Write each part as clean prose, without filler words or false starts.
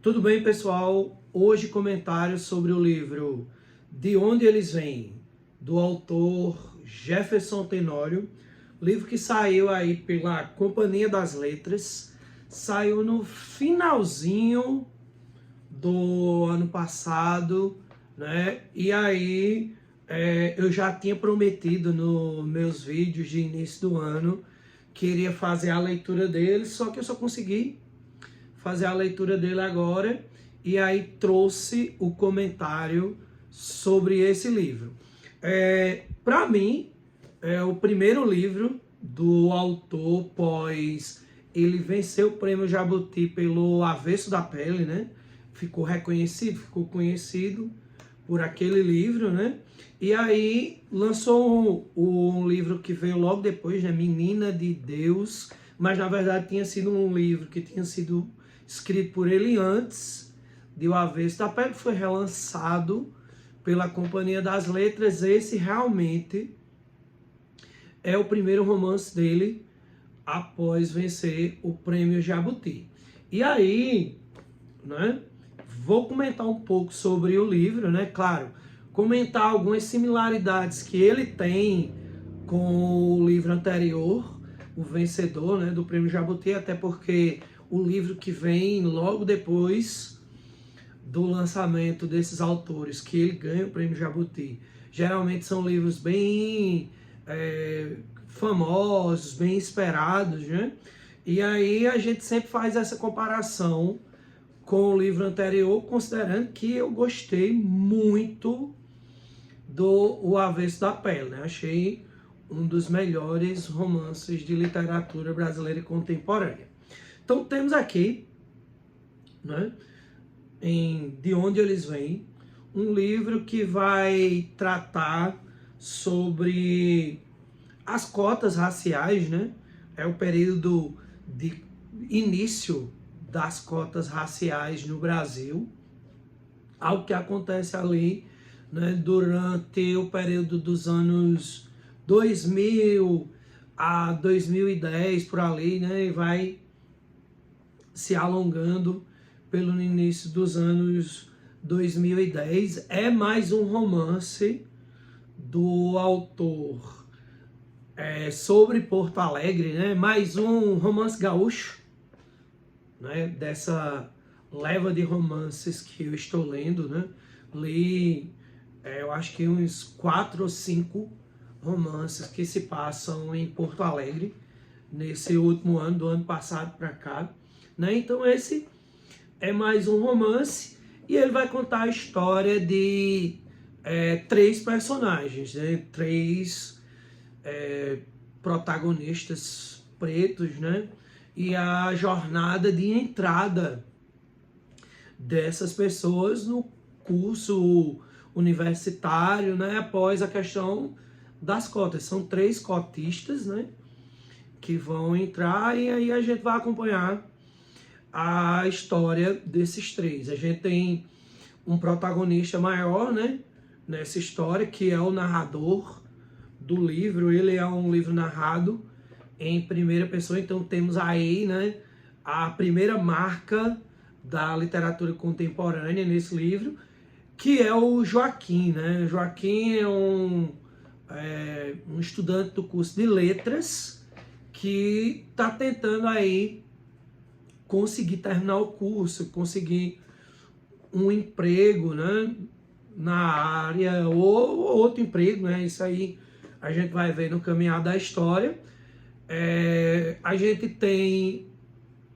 Tudo bem, pessoal? Hoje comentários sobre o livro De Onde Eles Vêm, do autor Jefferson Tenório, livro que saiu aí pela Companhia das Letras, saiu no finalzinho do ano passado, né? E aí eu já tinha prometido nos meus vídeos de início do ano que iria fazer a leitura dele, só que eu só consegui fazer a leitura dele agora, e aí trouxe o comentário sobre esse livro. Para mim, é o primeiro livro do autor, pois ele venceu o prêmio Jabuti pelo Avesso da Pele, né? Ficou reconhecido, ficou conhecido por aquele livro, né? E aí lançou um livro que veio logo depois, né? Menina de Deus, mas na verdade tinha sido um livro que tinha sido escrito por ele antes de O Avesso da Pele, que foi relançado pela Companhia das Letras. Esse realmente é o primeiro romance dele após vencer o prêmio Jabuti. E aí, né, vou comentar um pouco sobre o livro, né? Claro, comentar algumas similaridades que ele tem com o livro anterior, o vencedor, né, do prêmio Jabuti, até porque o livro que vem logo depois do lançamento desses autores, que ele ganha o prêmio Jabuti, geralmente são livros bem famosos, bem esperados, né? E aí a gente sempre faz essa comparação com o livro anterior, considerando que eu gostei muito do O Avesso da Pele, né? Achei um dos melhores romances de literatura brasileira e contemporânea. Então temos aqui, né, De Onde Eles Vêm, um livro que vai tratar sobre as cotas raciais, né? É o período de início das cotas raciais no Brasil, algo que acontece ali, né, durante o período dos anos 2000 a 2010, por ali, né, e vai se alongando pelo início dos anos 2010. É mais um romance do autor sobre Porto Alegre, né? Mais um romance gaúcho, né? Dessa leva de romances que eu estou lendo, né? Li, eu acho que uns 4 ou 5 romances que se passam em Porto Alegre nesse último ano, do ano passado para cá, né? Então esse é mais um romance, e ele vai contar a história de 3 personagens, né? 3 protagonistas pretos, né? E a jornada de entrada dessas pessoas no curso universitário, né? Após a questão das cotas. São 3 cotistas, né, que vão entrar, e aí a gente vai acompanhar a história desses 3. A gente tem um protagonista maior, né, nessa história, que é o narrador do livro. Ele é um livro narrado em primeira pessoa, então temos aí, né, a primeira marca da literatura contemporânea nesse livro, que é o Joaquim, né? Joaquim é um estudante do curso de letras que está tentando aí conseguir terminar o curso, conseguir um emprego, né, na área, ou outro emprego, né? Isso aí a gente vai ver no caminhar da história. A gente tem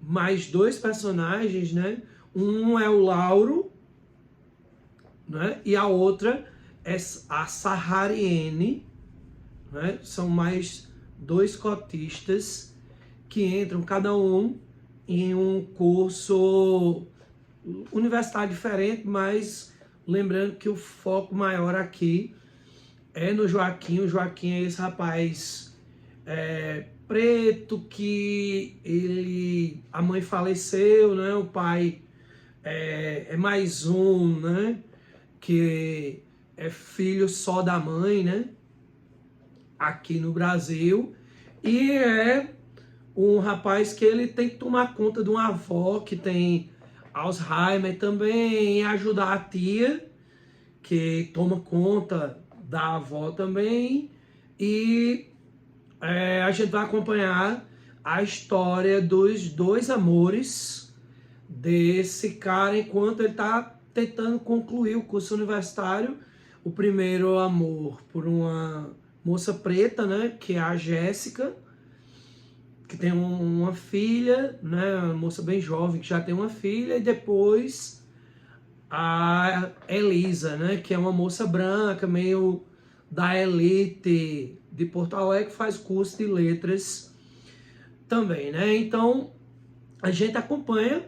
mais 2 personagens, né? Um é o Lauro, né? E a outra é a Sahariene, né? São mais 2 cotistas que entram cada um em um curso universitário diferente, mas lembrando que o foco maior aqui é no Joaquim. O Joaquim é esse rapaz preto que a mãe faleceu, né? O pai é mais um, né, que é filho só da mãe, né, aqui no Brasil, e é um rapaz que ele tem que tomar conta de uma avó que tem Alzheimer também, ajudar a tia, que toma conta da avó também, e a gente vai acompanhar a história dos dois amores desse cara enquanto ele está tentando concluir o curso universitário. O primeiro amor por uma moça preta, né, que é a Jéssica, que tem uma filha, né, uma moça bem jovem que já tem uma filha, e depois a Elisa, né, que é uma moça branca, meio da elite de Porto Alegre, que faz curso de letras também, né? Então a gente acompanha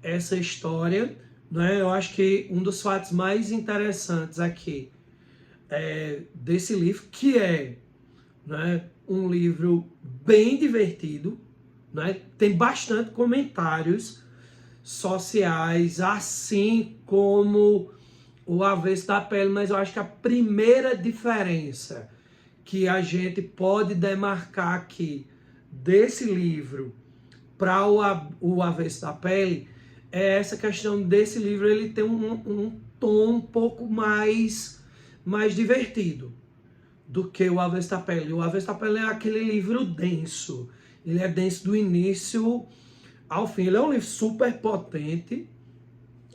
essa história, né? Eu acho que um dos fatos mais interessantes aqui desse livro, que é, né, um livro bem divertido, né? Tem bastante comentários sociais, assim como o Avesso da Pele, mas eu acho que a primeira diferença que a gente pode demarcar aqui desse livro para o Avesso da Pele é essa questão desse livro. Ele tem um tom um pouco mais divertido do que o Avesso da Pele. O Avesso da Pele é aquele livro denso, ele é denso do início ao fim. Ele é um livro super potente,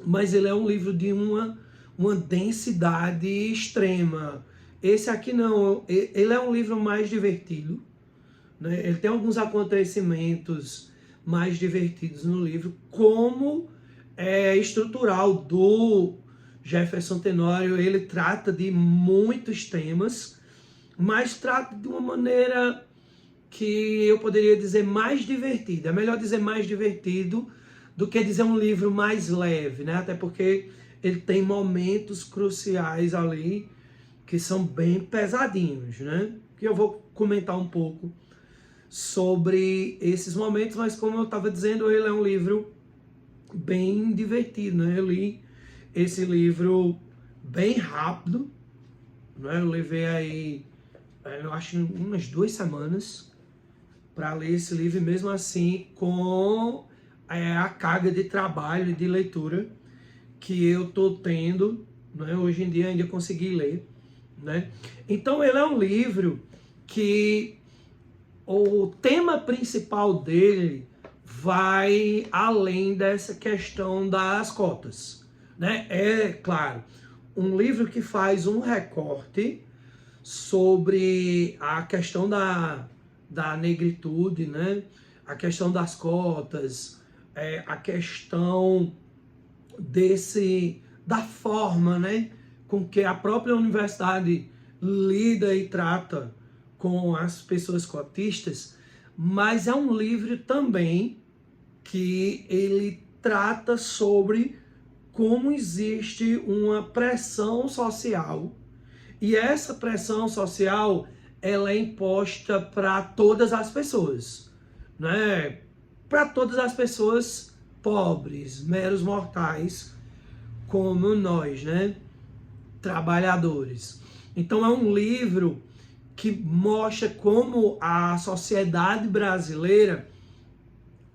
mas ele é um livro de uma densidade extrema. Esse aqui não, ele é um livro mais divertido, né? Ele tem alguns acontecimentos mais divertidos no livro, como é estrutural do Jefferson Tenório. Ele trata de muitos temas, mas trata de uma maneira que eu poderia dizer mais divertida. É melhor dizer mais divertido do que dizer um livro mais leve, né? Até porque ele tem momentos cruciais ali que são bem pesadinhos, né? Que eu vou comentar um pouco sobre esses momentos, mas como eu estava dizendo, ele é um livro bem divertido, né? Eu li esse livro bem rápido, né? Eu levei aí, eu acho, umas 2 semanas para ler esse livro, e mesmo assim, com a carga de trabalho e de leitura que eu tô tendo, né? Hoje em dia ainda consegui ler, né? Então ele é um livro que o tema principal dele vai além dessa questão das cotas, né? É, claro, um livro que faz um recorte sobre a questão da negritude, né? A questão das cotas, a questão da forma, né, com que a própria universidade lida e trata com as pessoas cotistas, mas é um livro também que ele trata sobre como existe uma pressão social, e essa pressão social ela é imposta para todas as pessoas, né? Para todas as pessoas pobres, meros mortais, como nós, né? Trabalhadores. Então é um livro que mostra como a sociedade brasileira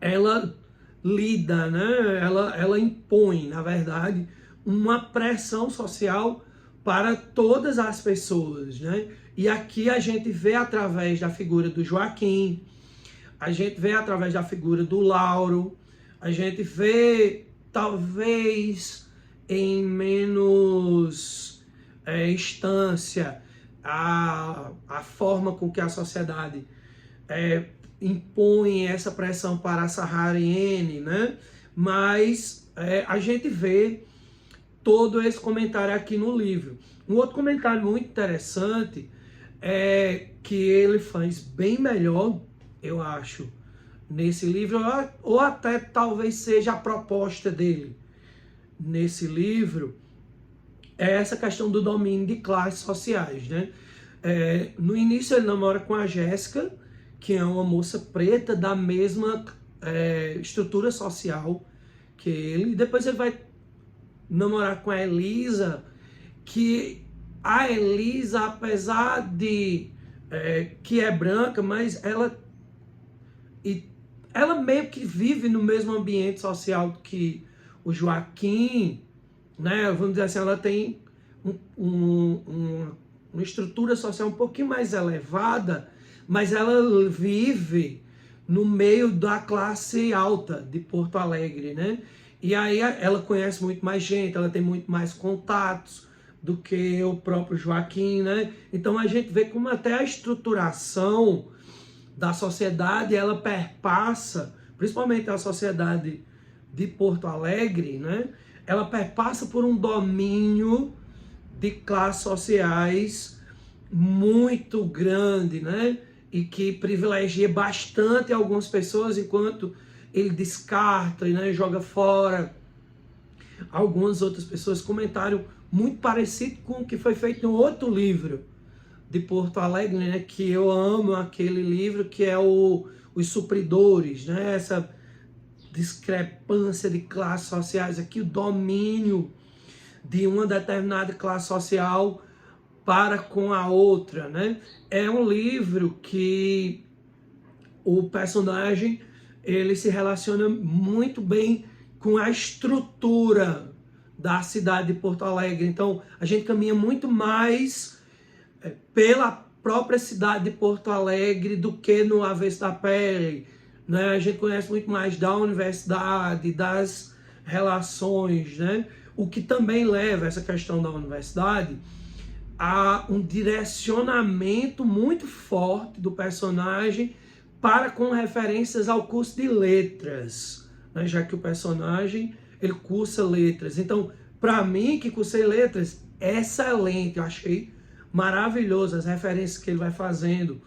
ela lida, né? Ela impõe, na verdade, uma pressão social para todas as pessoas, né? E aqui a gente vê através da figura do Joaquim, a gente vê através da figura do Lauro, a gente vê, talvez em menos instância, a forma com que a sociedade impõe essa pressão para a Saharienne, né? Mas a gente vê todo esse comentário aqui no livro. Um outro comentário muito interessante é que ele faz bem melhor, eu acho, nesse livro, ou até talvez seja a proposta dele nesse livro, é essa questão do domínio de classes sociais, né? No início ele namora com a Jéssica, que é uma moça preta da mesma estrutura social que ele, e depois ele vai namorar com a Elisa, que a Elisa, apesar de que é branca, mas ela meio que vive no mesmo ambiente social que o Joaquim, né, vamos dizer assim, ela tem uma estrutura social um pouquinho mais elevada, mas ela vive no meio da classe alta de Porto Alegre, né? E aí ela conhece muito mais gente, ela tem muito mais contatos do que o próprio Joaquim, né? Então a gente vê como até a estruturação da sociedade, ela perpassa, principalmente a sociedade de Porto Alegre, né? Ela perpassa por um domínio de classes sociais muito grande, né? E que privilegia bastante algumas pessoas, enquanto ele descarta, né? Joga fora algumas outras pessoas. Comentário muito parecido com o que foi feito em outro livro de Porto Alegre, né? Que eu amo aquele livro, que é Os Supridores, né? Essa discrepância de classes sociais aqui, o domínio de uma determinada classe social para com a outra, né? É um livro que o personagem ele se relaciona muito bem com a estrutura da cidade de Porto Alegre. Então, a gente caminha muito mais pela própria cidade de Porto Alegre do que no Avesso da Pele, né? A gente conhece muito mais da universidade, das relações, né? O que também leva essa questão da universidade a um direcionamento muito forte do personagem para com referências ao curso de letras, né? Já que o personagem ele cursa letras. Então, para mim que cursei letras, é excelente, eu achei maravilhoso as referências que ele vai fazendo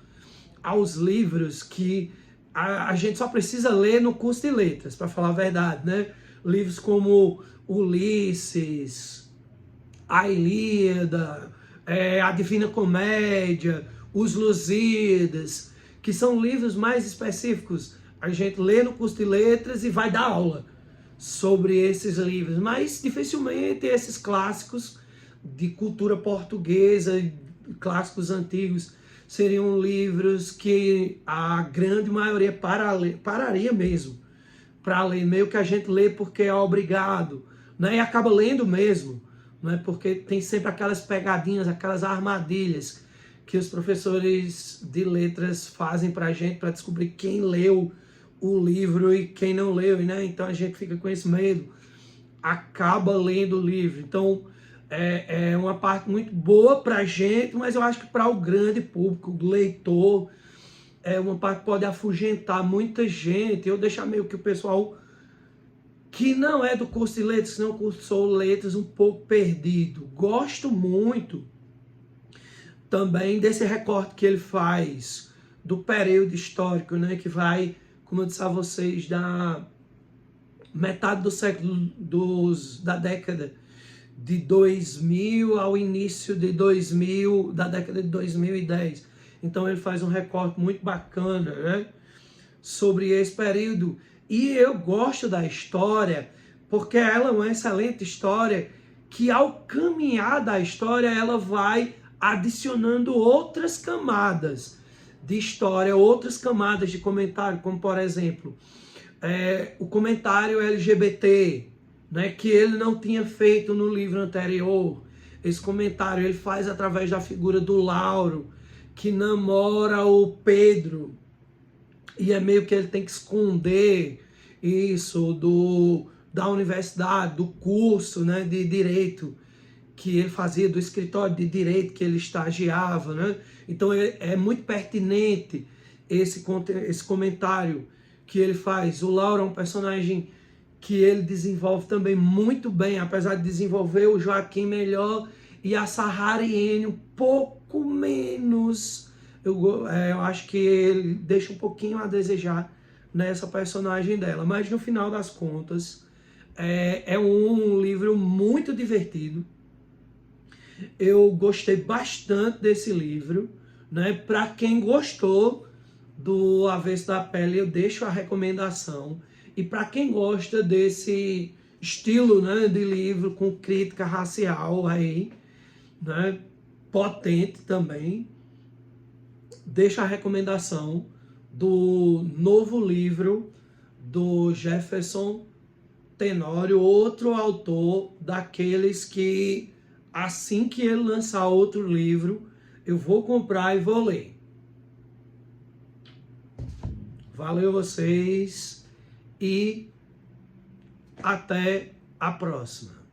aos livros que a gente só precisa ler no curso de letras, para falar a verdade, né? Livros como Ulisses, a Ilíada, a Divina Comédia, os Lusíadas, que são livros mais específicos. A gente lê no curso de letras e vai dar aula sobre esses livros, mas dificilmente esses clássicos de cultura portuguesa, clássicos antigos, seriam livros que a grande maioria pararia mesmo para ler, meio que a gente lê porque é obrigado, né? E acaba lendo mesmo, né? Porque tem sempre aquelas pegadinhas, aquelas armadilhas que os professores de letras fazem para a gente, para descobrir quem leu o livro e quem não leu, né? Então a gente fica com esse medo, acaba lendo o livro. Então é uma parte muito boa para a gente, mas eu acho que para o grande público, o leitor, é uma parte que pode afugentar muita gente, ou deixar meio que o pessoal que não é do curso de letras, que não cursou letras, um pouco perdido. Gosto muito também desse recorte que ele faz do período histórico, né, que vai, como eu disse a vocês, da metade do século da década de 2000 ao início de 2000, da década de 2010. Então ele faz um recorte muito bacana, né, sobre esse período. E eu gosto da história porque ela é uma excelente história que, ao caminhar da história, ela vai adicionando outras camadas de história, outras camadas de comentário, como por exemplo, o comentário LGBT, né, que ele não tinha feito no livro anterior. Esse comentário ele faz através da figura do Lauro, que namora o Pedro, e é meio que ele tem que esconder isso da universidade, do curso, né, de direito que ele fazia, do escritório de direito que ele estagiava, né? Então é muito pertinente esse comentário que ele faz. O Lauro é um personagem que ele desenvolve também muito bem, apesar de desenvolver o Joaquim melhor e a Sahariene um pouco menos. Eu acho que ele deixa um pouquinho a desejar nessa personagem dela, mas no final das contas é um livro muito divertido. Eu gostei bastante desse livro, né? Para quem gostou do Avesso da Pele, eu deixo a recomendação. E para quem gosta desse estilo, né, de livro com crítica racial aí, né, potente também, deixo a recomendação do novo livro do Jefferson Tenório, outro autor daqueles que, assim que ele lançar outro livro, eu vou comprar e vou ler. Valeu vocês e até a próxima.